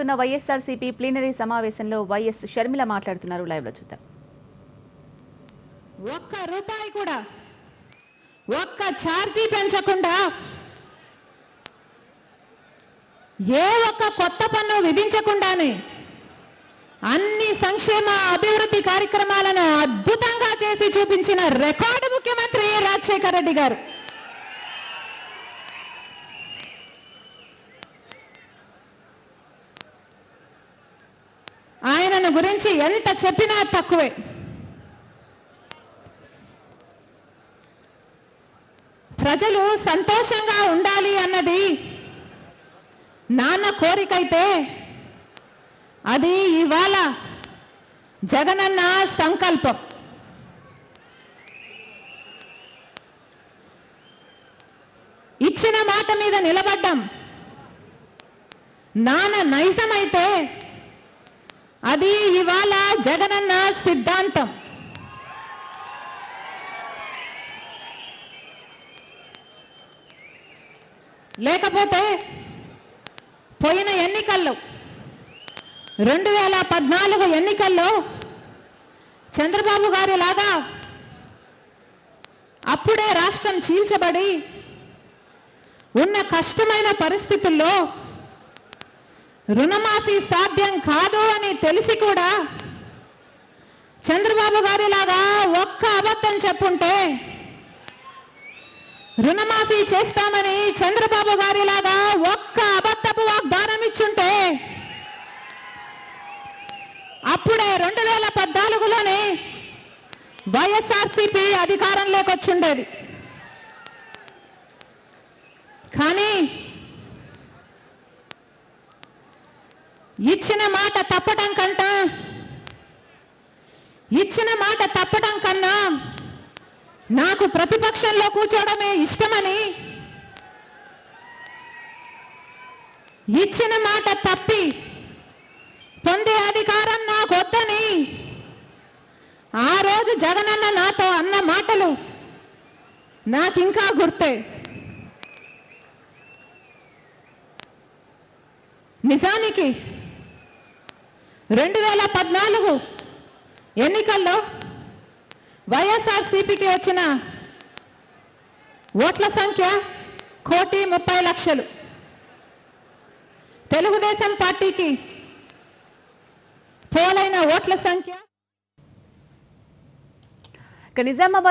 YSRCP plenary సమావేశంలో YS Sharmila మాట్లాడుతున్నారు. Live లో చూద్దాం. ఒక్క రూపాయి కూడా ఒక్క ఛార్జీ పెంచకుండా ఏ ఒక్క కొత్త పన్ను విధించకుండానే అన్ని సంక్షేమ అభివృద్ధి కార్యక్రమాలను అద్భుతంగా చేసి చూపించిన రికార్డు ముఖ్యమంత్రి రాజశేఖర రెడ్డి గారు. ఆయనను గురించి ఎంత చెప్పినా తక్కువే. ప్రజలు సంతోషంగా ఉండాలి అన్నది నాన్న కోరికైతే అది ఇవాళ జగనన్న సంకల్పం. ఇచ్చిన మాట మీద నిలబడ్డం నాన్న నైజమైతే అది ఇవాళ జగనన్న సిద్ధాంతం. లేకపోతే పోయిన ఎన్నికల్లో 2014 ఎన్నికల్లో చంద్రబాబు గారి లాగా అప్పుడే రాష్ట్రం చీల్చబడి ఉన్న కష్టమైన పరిస్థితుల్లో రుణమాఫీ సాధ్యం కాదు అని తెలిసి కూడా చంద్రబాబు గారి లాగా ఒక్క అబద్ధం చెప్పుంటే, రుణమాఫీ చేస్తామని చంద్రబాబు గారి లాగా ఒక్క అబద్ధపు వాగ్దానం ఇచ్చుంటే అప్పుడే 2014లోనే వైఎస్ఆర్సీపీ అధికారంలోకి వచ్చుండేది. కానీ ఇచ్చిన మాట తప్పటం కన్నా నాకు ప్రతిపక్షంలో కూర్చోవడమే ఇష్టమని, ఇచ్చిన మాట తప్పి పొందే అధికారం నాకు వద్దని ఆ రోజు జగనన్న నాతో అన్న మాటలు నాకింకా గుర్తే. నిజానికి 2014 ఎన్నికల్లో వైఎస్ఆర్సీపీకి వచ్చిన ఓట్ల సంఖ్య 1,30,00,000. తెలుగుదేశం పార్టీకి పోలైన ఓట్ల సంఖ్య నిజామాబాద్